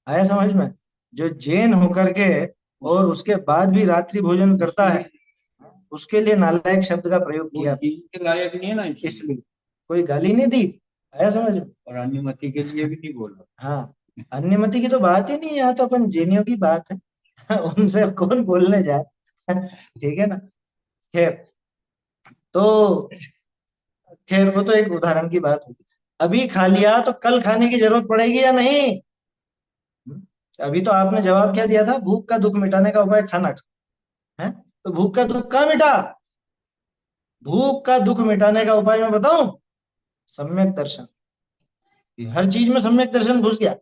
आया समझ में? जो जैन होकर के और उसके बाद भी रात्रि भोजन करता है, उसके लिए नालायक शब्द का प्रयोग वो किया, जीन के लायक नहीं है ना, इसलिए कोई गाली नहीं दी। आया समझ में? और अनुमति के लिए भी नहीं बोला। हाँ, अन्यमति की तो बात ही नहीं है, यहाँ तो अपन जैनियों की बात है। उनसे अब कौन बोलने जाए। ठीक है ना। खैर, तो खैर वो तो एक उदाहरण की बात होगी। अभी खा लिया तो कल खाने की जरूरत पड़ेगी या नहीं? हम्म? अभी तो आपने जवाब क्या दिया था, भूख का दुख मिटाने का उपाय खाना खा, है? तो भूख का दुख कहाँ मिटा? भूख का दुख मिटाने का उपाय मैं बताऊं, सम्यक दर्शन। हर चीज में सम्यक दर्शन घुस गया।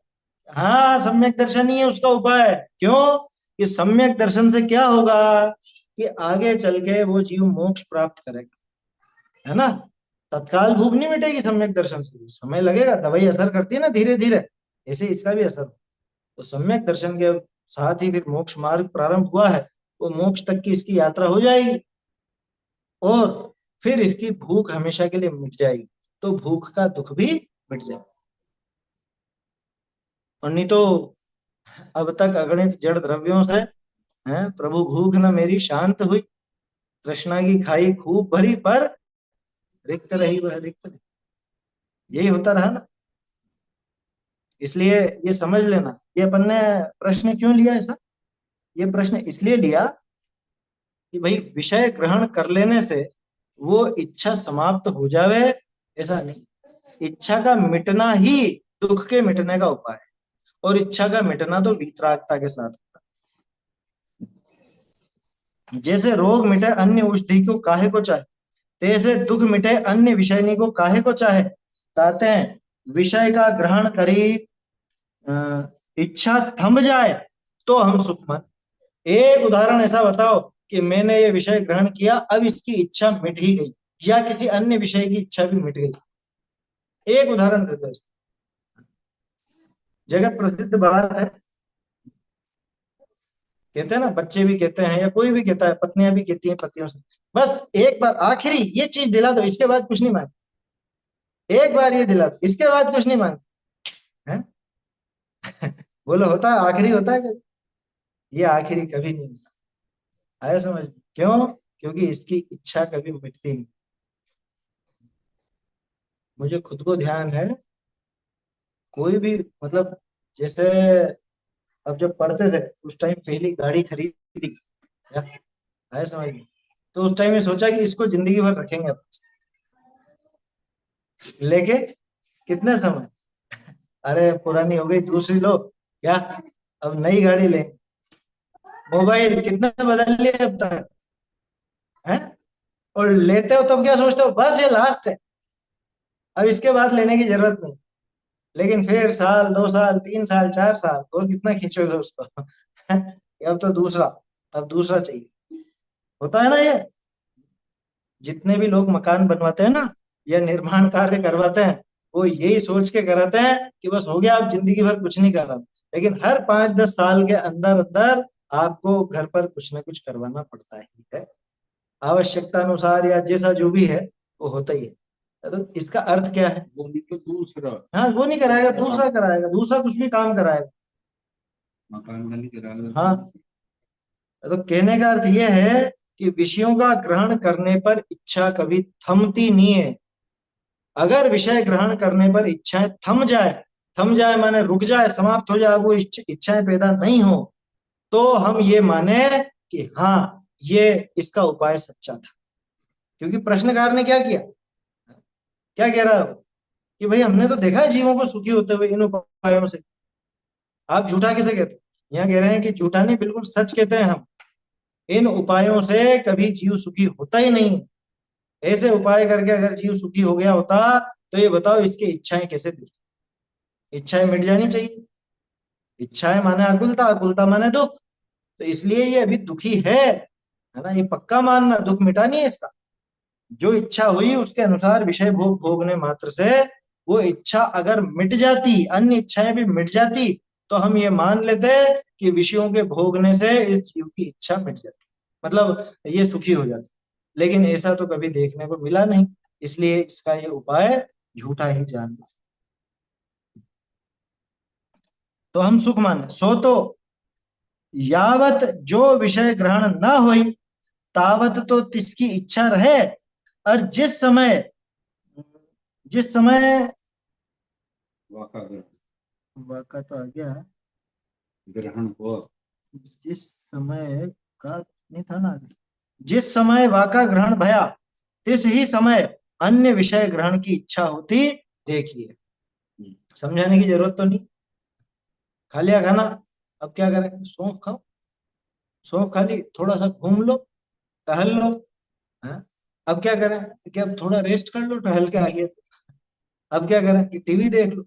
हाँ, सम्यक दर्शन ही है उसका उपाय। क्यों? कि सम्यक दर्शन से क्या होगा, कि आगे चल के वो जीव मोक्ष प्राप्त करेगा, है ना। तत्काल भूख नहीं मिटेगी सम्यक दर्शन से, समय लगेगा, दवाई असर करती है ना धीरे धीरे। ऐसे इसका भी असर हो। तो सम्यक दर्शन के साथ ही फिर मोक्ष मार्ग प्रारंभ हुआ है, वो मोक्ष तक की इसकी यात्रा हो जाएगी, और फिर इसकी भूख हमेशा के लिए मिट जाएगी, तो भूख का दुख भी मिट जाएगा। और नहीं तो अब तक अगणित जड़ द्रव्यों से, हैं, प्रभु भूख न मेरी शांत हुई, तृष्णा की खाई खूब भरी, पर रिक्त रही वह रिक्त रही। यही होता रहा ना। इसलिए ये समझ लेना, ये अपन ने प्रश्न क्यों लिया ऐसा, ये प्रश्न इसलिए लिया कि भाई विषय ग्रहण कर लेने से वो इच्छा समाप्त हो जावे, ऐसा नहीं। इच्छा का मिटना ही दुख के मिटने का उपाय है, और इच्छा का मिटना तो वितरागता के साथ होता है। जैसे रोग मिटे अन्य औषधि को काहे को चाहे, तैसे दुख मिटे अन्य विषयनी को काहे को चाहे। कहते हैं विषय का ग्रहण करी, इच्छा थम जाए तो हम सुख मान। एक उदाहरण ऐसा बताओ कि मैंने ये विषय ग्रहण किया, अब इसकी इच्छा मिट ही गई, या किसी अन्य विषय की इच्छा भी मिट गई। एक उदाहरण दे दो। जगत प्रसिद्ध बात है, कहते हैं ना, बच्चे भी कहते हैं या कोई भी कहता है, पत्नियां भी कहती हैं पतियों से, बस एक बार आखिरी ये चीज दिला दो, इसके बाद कुछ नहीं मांगे, एक बार ये दिला दो, इसके बाद कुछ नहीं मांगे, हैं? बोलो होता है आखिरी होता है कभी? ये आखिरी कभी नहीं होता। आया समझ? क्यों? क्योंकि इसकी इच्छा कभी मिटती नहीं। मुझे खुद को ध्यान है, कोई भी मतलब, जैसे अब जब पढ़ते थे उस टाइम पहली गाड़ी खरीदी, क्या आया समझ में? तो उस टाइम में सोचा कि इसको जिंदगी भर रखेंगे अपन, लेके कितने समय, अरे पुरानी हो गई, दूसरी लो, क्या अब नई गाड़ी ले। मोबाइल कितना बदल लिया अब तक, है? और लेते हो तब क्या सोचते हो, बस ये लास्ट है, अब इसके बाद लेने की जरूरत नहीं। लेकिन फिर साल, 2 साल, 3 साल, 4 साल, और कितना खींचोगे उसको। अब तो दूसरा, अब दूसरा चाहिए। होता है ना ये, जितने भी लोग मकान बनवाते हैं ना, या निर्माण कार्य करवाते हैं, वो यही सोच के कराते हैं कि बस हो गया, आप जिंदगी भर कुछ नहीं कर रहा। लेकिन हर 5-10 साल के अंदर अंदर आपको घर पर कुछ ना कुछ करवाना पड़ता ही है, आवश्यकता अनुसार या जैसा जो भी है, वो होता ही है। तो इसका अर्थ क्या है? वो भी तो दूसरा हाँ, वो नहीं कराएगा, दूसरा कराएगा, दूसरा कुछ भी काम कराएगा। मकान का नहीं करा। हाँ, तो कहने का अर्थ यह है कि विषयों का ग्रहण करने पर इच्छा कभी थमती नहीं है। अगर विषय ग्रहण करने पर इच्छाएं थम जाए माने रुक जाए, समाप्त हो जाए, वो इच्छाएं पैदा नहीं हो, तो हम ये माने कि हाँ, ये इसका उपाय सच्चा था। क्योंकि प्रश्नकार ने क्या किया, क्या कह रहा है वो? कि भाई हमने तो देखा है जीवों को सुखी होते हुए इन उपायों से, आप झूठा किसे कहते हैं? यहाँ कह रहे हैं कि झूठा नहीं, बिल्कुल सच कहते हैं हम, इन उपायों से कभी जीव सुखी होता ही नहीं। ऐसे उपाय करके अगर जीव सुखी हो गया होता, तो ये बताओ इसकी इच्छाएं कैसे थी? इच्छाएं मिट जानी चाहिए। इच्छाएं माने आकुलता, आकुलता माने दुख, तो इसलिए ये अभी दुखी है ना, ये पक्का मानना, दुख मिटा नहीं है इसका। जो इच्छा हुई उसके अनुसार विषय भोग भोगने मात्र से वो इच्छा अगर मिट जाती, अन्य इच्छाएं भी मिट जाती, तो हम ये मान लेते कि विषयों के भोगने से इस जीव की इच्छा मिट जाती, मतलब ये सुखी हो जाती। लेकिन ऐसा तो कभी देखने को मिला नहीं, इसलिए इसका ये उपाय झूठा ही जान लो। तो हम सुख माने सो तो यावत जो विषय ग्रहण न होई, तावत तो तिसकी इच्छा रहे। और जिस समय वाका वाका तो आ गया, ग्रहण हो। जिस समय का नहीं था ना, जिस समय वाका ग्रहण भया, तिस ही समय अन्य विषय ग्रहण की इच्छा होती, देखिए। समझाने की जरूरत तो नहीं। खा लिया खाना, अब क्या करें? सौंफ खाओ, सौंफ खा ली, थोड़ा सा घूम लो, टहल लो, हाँ? अब क्या करें कि अब थोड़ा रेस्ट कर लो, टहल के आइए। अब क्या करें कि टीवी देख लो।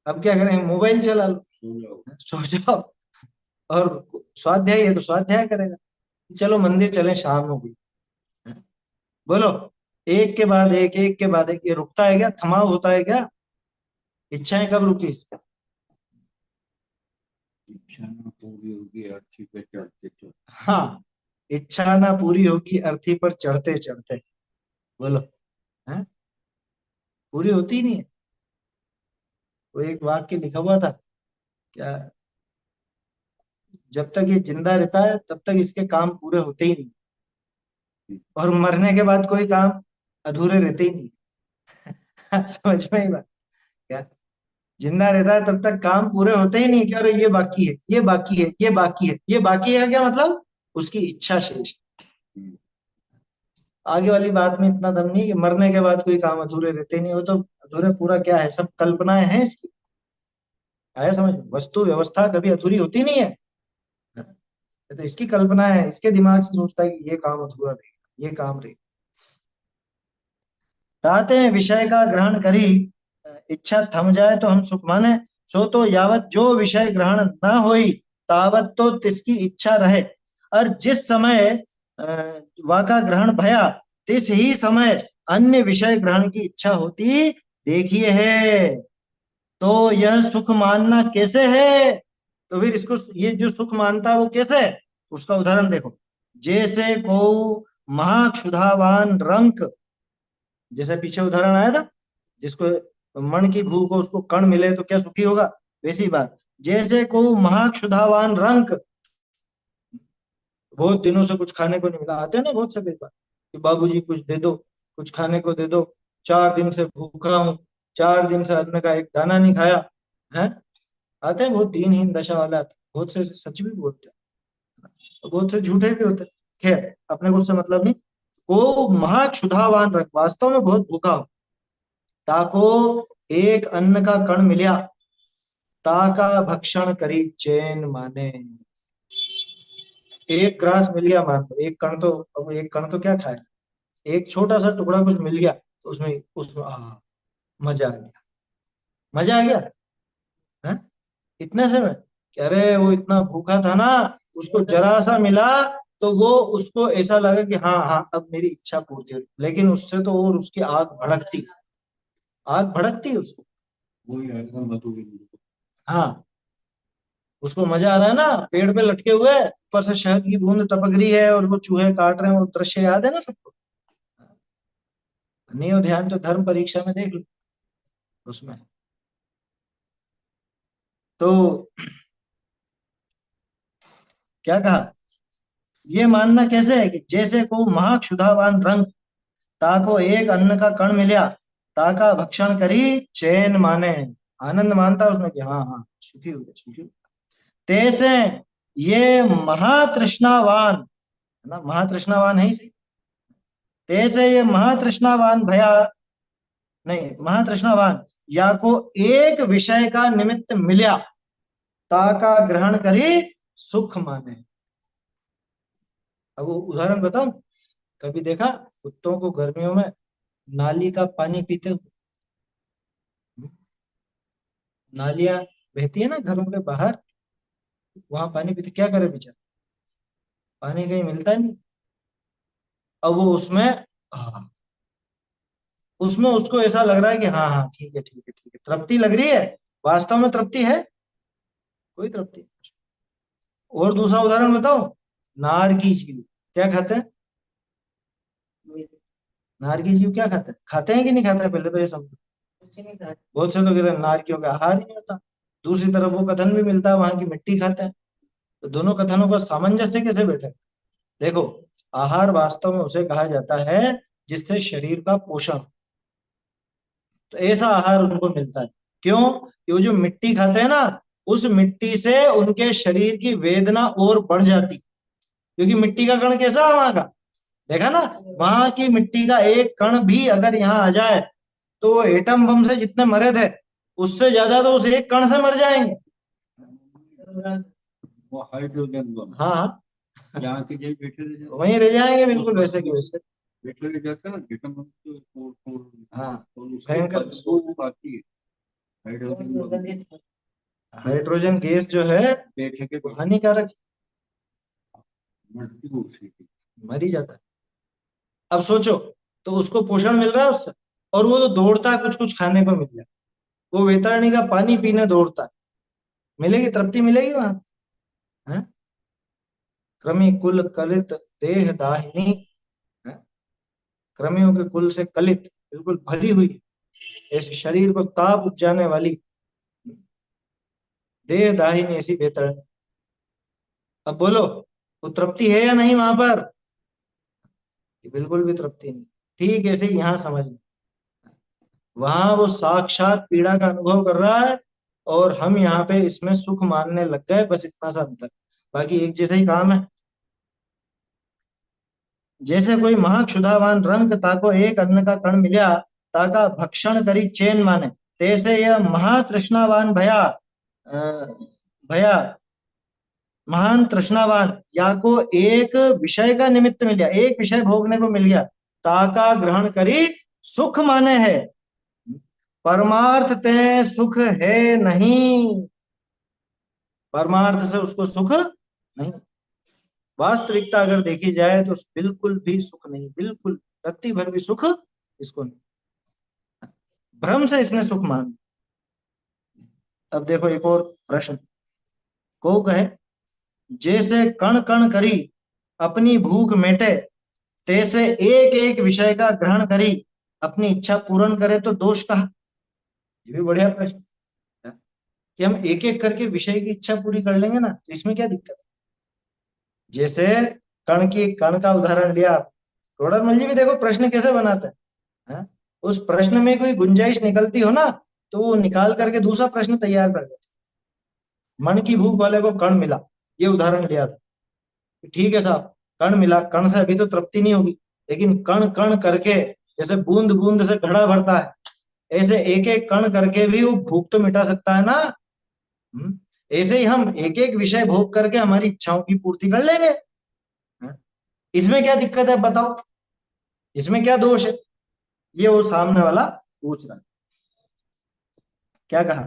अब क्या करें, मोबाइल चला लो, सो जाओ। और स्वाध्याय है तो स्वाध्याय करेगा, चलो मंदिर चले, शाम हो गई। बोलो, एक के बाद एक, एक के बाद एक, ये रुकता है क्या? थमाव होता है क्या? इच्छाएं कब रुकी इसका? इच्छा न पूरी होगी अर्थी पे चढ़ते चढ़ते। हाँ, इच्छा ना पूरी होगी अर्थी पर चढ़ते चढ़ते। बोलो। हैं? पूरी होती ही नहीं है। वो एक वाक्य लिखा हुआ था क्या, जब तक ये जिंदा रहता है तब तक इसके काम पूरे होते ही नहीं, और मरने के बाद कोई काम अधूरे रहते ही नहीं। समझ में ही बात क्या, जिंदा रहता है तब तक काम पूरे होते ही नहीं कि अरे ये बाकी है, ये बाकी है, ये बाकी है, ये बाकी है का क्या मतलब, उसकी इच्छा शेष। हम्म, आगे वाली बात में इतना दम नहीं कि मरने के बाद कोई काम अधूरे रहते नहीं, वो तो अधूरे पूरा क्या है, सब कल्पनाएं हैं इसकी। आया समझ में? वस्तु व्यवस्था कभी अधूरी होती नहीं है। तो इसकी कल्पना है, इसके दिमाग से सोचता है कि ये काम अधूरा रहेगा, ये काम रहेगा। ताते विषय का ग्रहण करी, इच्छा थम जाए तो हम सुख माने। सो तो यावत जो विषय ग्रहण न होई, तावत तो तिसकी इच्छा रहे। और जिस समय वाका ग्रहण भया, तिस ही समय अन्य विषय ग्रहण की इच्छा होती देखिए है। तो यह सुख मानना कैसे है? तो फिर इसको, ये जो सुख मानता है वो कैसे है, उसका उदाहरण देखो। जैसे को महाक्षुधावान रंक, जैसे पीछे उदाहरण आया था, जिसको मन की भूख हो उसको कण मिले तो क्या सुखी होगा, वैसी बात। जैसे को महाक्षुधावान रंक, बहुत दिनों से कुछ खाने को नहीं मिला, आते हैं ना बहुत से बेटा कि बाबूजी कुछ दे दो, कुछ खाने को दे दो, 4 दिन से भूखा हूँ, 4 दिन से अन्न का एक दाना नहीं खाया है। आते हैं बहुत दीनहीन दशा वाले आते हैं, बहुत से ऐसे सच भी बोलते हैं, और बहुत से झूठे भी होते हैं। खैर, अपने को उससे मतलब नहीं। वो महाक्षुधावान रंक, वास्तव में बहुत भूखा हो, ताको एक अन्न का कण मिलिया, ताका भक्षण करी चैन माने। एक ग्रास मिल गया मान लो, एक कण तो, अब एक कण तो क्या खाए, एक छोटा सा टुकड़ा कुछ मिल गया तो उसमें उसमें मजा आ गया, मजा आ गया है। इतने से में कि अरे वो इतना भूखा था ना, उसको जरा सा मिला तो वो, उसको ऐसा लगा कि हाँ हाँ अब मेरी इच्छा पूर्ति हुई, लेकिन उससे तो और उसकी आग भड़कती, आग भड़कती उसको। वही आएगा मधुबन। हाँ, उसको मजा आ रहा है ना, पेड़ पे लटके हुए ऊपर से शहद की बूंद टपक रही है और वो चूहे काट रहे हैं, वो दृश्य याद है ना सबको। नहीं हो ध्यान तो धर्म परीक्षा में देख लो उसमें। तो क्या कहा, ये मानना कैसे है कि जैसे को महाक्षुधावान रंग, ताको एक अन्न का कण मिला, ताका भक्षण करी चैन माने, आनंद मानता उसमें कि हाँ हाँ सुखी हो गया, सुखी हो गया। तैसे ये महातृष्णावान है ना, महातृष्णावान है ही सही। तैसे ये महातृष्णावान भया, नहीं महातृष्णावान, या को एक विषय का निमित्त मिला, ताका ग्रहण करी सुख माने। अब वो उदाहरण बताऊं, कभी देखा कुत्तों को गर्मियों में नाली का पानी पीते हुए? नालियां बहती है ना घरों के बाहर, वहां पानी पीते, क्या करे बेचारा, पानी कहीं मिलता ही नहीं। अब वो उसमें, हाँ, उसमें उसको ऐसा लग रहा है कि हाँ हाँ ठीक है ठीक है ठीक है, तृप्ति लग रही है। वास्तव में तृप्ति है, कोई तृप्ति नहीं। और दूसरा उदाहरण बताओ, नार की जीव क्या खाते हैं, नार की जीव क्या खाते हैं कि नहीं खाते हैं, पहले तो ये समझो। बहुत से तो कहते हैं नारकियों का आहार ही नहीं होता, दूसरी तरफ वो कथन भी मिलता है वहां की मिट्टी खाते हैं। तो दोनों कथनों का सामंजस्य कैसे बैठे? देखो, आहार वास्तव में उसे कहा जाता है जिससे शरीर का पोषण, तो ऐसा आहार उनको मिलता है। क्यों? कि वो जो मिट्टी खाते हैं ना, उस मिट्टी से उनके शरीर की वेदना और बढ़ जाती, क्योंकि मिट्टी का कण कैसा है वहां का, देखा ना, वहां की मिट्टी का एक कण भी अगर यहाँ आ जाए तो एटम बम से जितने मरे थे उससे ज्यादा तो उस एक कण से मर जाएंगे। वो हाइड्रोजन बम हाँ हाँ, यहाँ के जैसे बैठे रह जाते, वहीं रह जाएंगे बिल्कुल वैसे की वैसे। बैठे रह जाते हैं ना गिटम बम तो हाँ, और उसके भयंकर। बदबू आती है हाइड्रोजन बम। हाइड्रोजन गैस जो है बैठे के वो हानिकारक है, मृत्यु हो उसी की। मर ही जाता है। अब सोचो, तो उसको पोषण मिल रहा है उससे, और वो तो दौड़ता है कुछ कुछ खाने को मिल जाए, वो वैतरणी का पानी पीने दौड़ता है, मिलेगी, तृप्ति मिलेगी वहां, है? क्रमी कुल कलित देह दाहिनी, है? क्रमियों के कुल से कलित, बिल्कुल भरी हुई, ऐसे शरीर को ताप उपजाने वाली देह दाहिनी ऐसी बेहतर। अब बोलो, वो तृप्ति है या नहीं वहां पर? बिल्कुल भी तृप्ति नहीं। ठीक ऐसे ही यहाँ समझ, वहां वो साक्षात पीड़ा का अनुभव कर रहा है और हम यहाँ पे इसमें सुख मानने लग गए, बस इतना सा अंतर, बाकी एक जैसा ही काम है। जैसे कोई महाक्षुधावान रंग ताको एक अन्न का कण मिला, ताका भक्षण करी चैन माने, तैसे यह महातृष्णावान भया, भया महान तृष्णावान या को एक विषय का निमित्त मिल गया, एक विषय भोगने को मिल गया, ताका ग्रहण करी सुख माने है, परमार्थ ते सुख है नहीं, परमार्थ से उसको सुख नहीं। वास्तविकता अगर देखी जाए तो बिल्कुल भी सुख नहीं, बिल्कुल रत्ती भर भी सुख इसको नहीं, भ्रम से इसने सुख मान। अब देखो एक और प्रश्न को कहे, जैसे कण कण करी अपनी भूख मेटे, तैसे एक एक विषय का ग्रहण करी अपनी इच्छा पूर्ण करे तो दोष कहा? ये भी बढ़िया प्रश्न है कि हम एक एक करके विषय की इच्छा पूरी कर लेंगे ना, तो इसमें क्या दिक्कत है? जैसे कण का उदाहरण लिया, टोडरमल जी भी देखो प्रश्न कैसे बनाते हैं? उस प्रश्न में कोई गुंजाइश निकलती हो ना, तो वो निकाल करके दूसरा प्रश्न तैयार कर देते। मन की भूख वाले को कण मिला, ये उदाहरण लिया था, ठीक है साहब, कण मिला, कण से अभी तो तृप्ति नहीं होगी, लेकिन कण कण करके, जैसे बूंद बूंद से घड़ा भरता है, ऐसे एक एक कण करके भी वो भूख तो मिटा सकता है ना। ऐसे ही हम एक एक विषय भोग करके हमारी इच्छाओं की पूर्ति कर लेंगे। इसमें क्या दिक्कत है बताओ, इसमें क्या दोष है? ये वो सामने वाला पूछ रहा है। क्या कहा?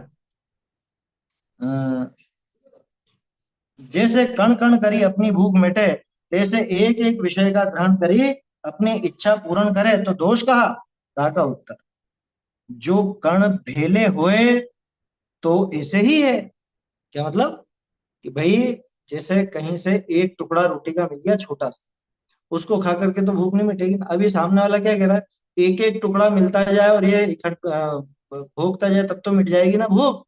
जैसे कण कण करी अपनी भूख मिटे, तैसे एक एक विषय का ग्रहण करी अपनी इच्छा पूर्ण करे तो दोष कहा? का उत्तर, जो कण भेले हुए तो ऐसे ही है। क्या मतलब? कि भाई जैसे कहीं से एक टुकड़ा रोटी का मिल गया छोटा सा, उसको खा करके तो भूख नहीं मिटेगी ना। अभी सामने वाला क्या कह रहा है, एक एक टुकड़ा मिलता जाए और ये भोगता जाए तब तो मिट जाएगी ना भूख।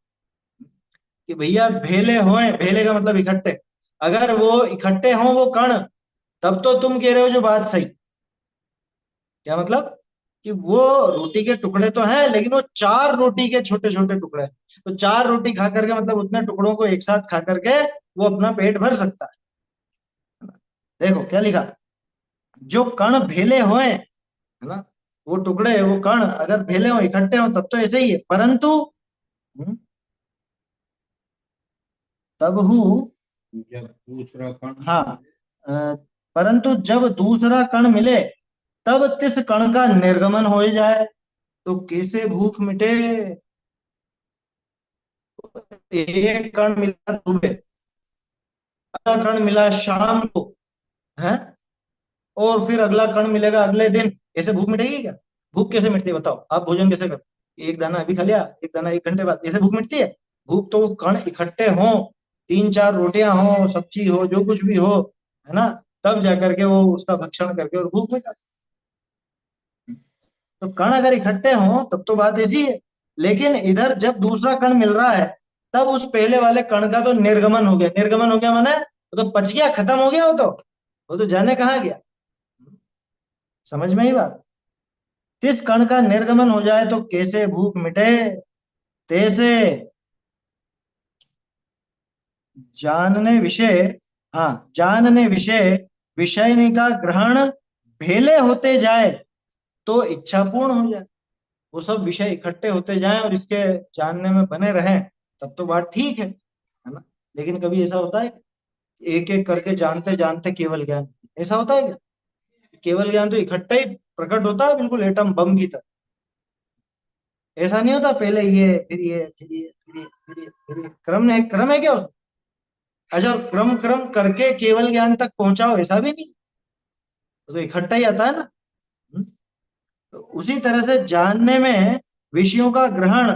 कि भैया भेले होए, भेले का मतलब इकट्ठे, अगर वो इकट्ठे हों वो कण, तब तो तुम कह रहे हो जो बात सही। क्या मतलब? कि वो रोटी के टुकड़े तो हैं, लेकिन वो चार रोटी के छोटे छोटे टुकड़े हैं, तो चार रोटी खा करके मतलब उतने टुकड़ों को एक साथ खा करके वो अपना पेट भर सकता है। देखो क्या लिखा, जो कण भेले होए, है ना, वो टुकड़े वो कण अगर भेले हो इकट्ठे हो तब तो ऐसे ही है, परंतु तब हूँ, जब दूसरा कण, हाँ, परंतु जब दूसरा कण मिले तब तिस कण का निर्गमन हो जाए तो कैसे भूख मिटे? एक कण मिला सुबह, अगला कण मिला शाम को, है, और फिर अगला कण मिलेगा अगले दिन, ऐसे भूख मिटेगी क्या? भूख कैसे मिटती है बताओ? आप भोजन कैसे करते? एक दाना अभी खा लिया, एक दाना एक घंटे बाद, ऐसे भूख मिटती है? भूख तो वो कण इकट्ठे हों, तीन चार रोटियां हो, सब्जी हो, जो कुछ भी हो, है ना, तब जाकर के वो उसका भक्षण करके और भूख मिटा। तो कण अगर इकट्ठे हों तब तो बात ऐसी है, लेकिन इधर जब दूसरा कण मिल रहा है तब उस पहले वाले कण का तो निर्गमन हो गया। निर्गमन हो गया माने वो तो पच गया, खत्म हो गया, वो तो जाने कहाँ गया। समझ में ही बात? किस कण का निर्गमन हो जाए तो कैसे भूख मिटे? तैसे जानने विषय, हाँ, जानने विषय विषय का ग्रहण भेले होते जाए तो इच्छा पूर्ण हो जाए। वो सब विषय इकट्ठे होते जाएं और इसके जानने में बने रहें तब तो बात ठीक है ना। लेकिन कभी ऐसा होता है एक एक करके जानते जानते केवल ज्ञान, ऐसा होता है क्या? केवल ज्ञान तो इकट्ठा ही प्रकट होता है, बिल्कुल एटम बम की तरह। ऐसा नहीं होता, पहले ये फिर ये फिर ये फिर ये फिर ये फिर ये, क्रम है क्या उसमें? अच्छा, और क्रम क्रम करके केवल ज्ञान तक पहुंचाओ, ऐसा भी नहीं, वो तो इकट्ठा ही आता है ना। तो उसी तरह से जानने में विषयों का ग्रहण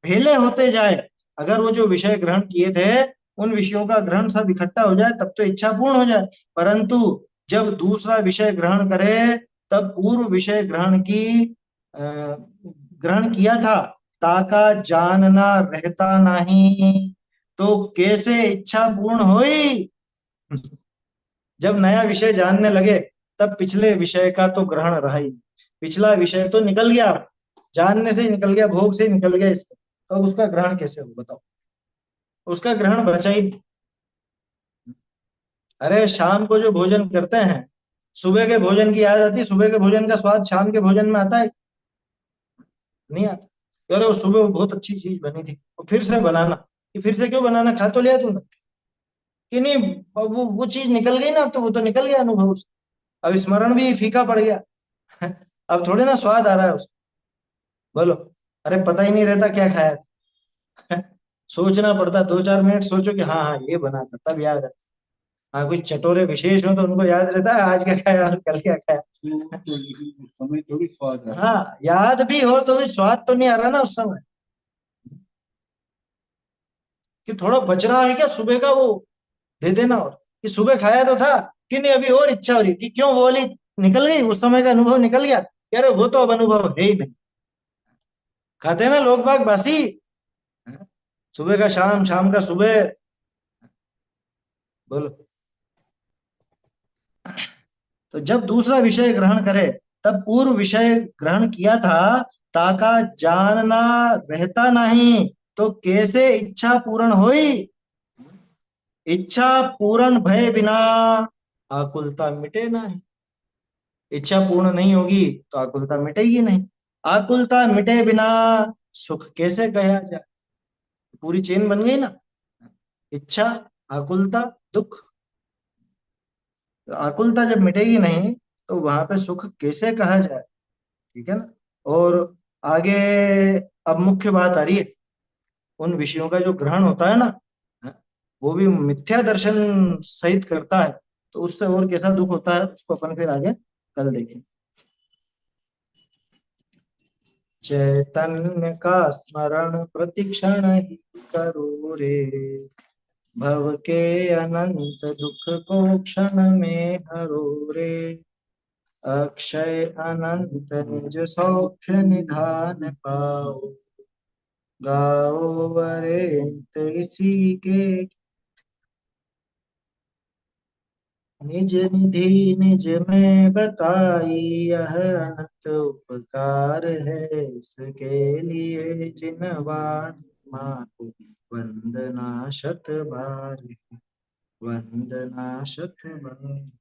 भेले होते जाए, अगर वो जो विषय ग्रहण किए थे उन विषयों का ग्रहण सब इकट्ठा हो जाए तब तो इच्छा पूर्ण हो जाए, परंतु जब दूसरा विषय ग्रहण करे तब पूर्व विषय ग्रहण की ग्रहण किया था, ताका जानना रहता नहीं, तो कैसे इच्छा पूर्ण हुई। जब नया विषय जानने लगे तब पिछले विषय का तो ग्रहण रहा ही नहीं। पिछला विषय तो निकल गया, जानने से ही निकल गया, भोग से ही निकल गया इसका, तो अब उसका ग्रहण कैसे हो बताओ, उसका ग्रहण बचा ही नहीं। अरे शाम को जो भोजन करते हैं, सुबह के भोजन की याद आती है? सुबह के भोजन का स्वाद शाम के भोजन में आता है? नहीं आता। अरे वो सुबह बहुत अच्छी चीज बनी थी, और फिर से बनाना, कि फिर से क्यों बनाना, खा तो लिया तूने कि नहीं। अब वो चीज निकल गई ना, अब तो वो तो निकल गया अनुभव से। अब स्मरण भी फीका पड़ गया। अब थोड़े ना स्वाद आ रहा है उसका। बोलो। अरे पता ही नहीं रहता क्या खाया था। सोचना पड़ता, 2-4 मिनट सोचो कि हाँ हाँ ये बना था, तब याद है। हाँ कोई चटोरे विशेष हो तो उनको याद रहता है आज क्या खाया और कल क्या खाया। तो उस समय थोड़ी स्वाद आता है। हाँ याद भी हो तो भी स्वाद तो नहीं आ रहा ना उस समय, कि थोड़ा बच रहा है क्या सुबह का वो दे देना, और कि सुबह खाया तो था कि नहीं, अभी और इच्छा हो रही कि क्यों, वो वाली निकल गई, उस समय का अनुभव निकल गया, यार वो तो अब अनुभव है ही नहीं। खाते हैं ना लोग बाग बासी, सुबह का शाम, शाम का सुबह। बोलो। तो जब दूसरा विषय ग्रहण करे तब पूर्व विषय ग्रहण किया था, ताका जानना रहता नहीं, तो कैसे इच्छा पूर्ण हुई। इच्छा पूर्ण भय बिना आकुलता मिटे नहीं। इच्छा पूर्ण नहीं होगी तो आकुलता मिटेगी नहीं। आकुलता मिटे बिना सुख कैसे कहा जाए। पूरी चेन बन गई ना, इच्छा, आकुलता, दुख। तो आकुलता जब मिटेगी नहीं तो वहां पे सुख कैसे कहा जाए। ठीक है ना। और आगे अब मुख्य बात आ रही है, उन विषयों का जो ग्रहण होता है ना, वो भी मिथ्या दर्शन सहित करता है, तो उससे और कैसा दुख होता है उसको अपन फिर आगे कल देखें। चैतन्य का स्मरण प्रतिक्षण ही करो रे, भव के अनंत दुख को क्षण में हरो रे, अक्षय अनंत निज सौख्य निधान पाओ, गाओ अरेंत इसी के, निज निधि निज में बताई, यह अनंत उपकार है इसके लिए, जिनवान माको वंदना शत बार, वंदना शत बार।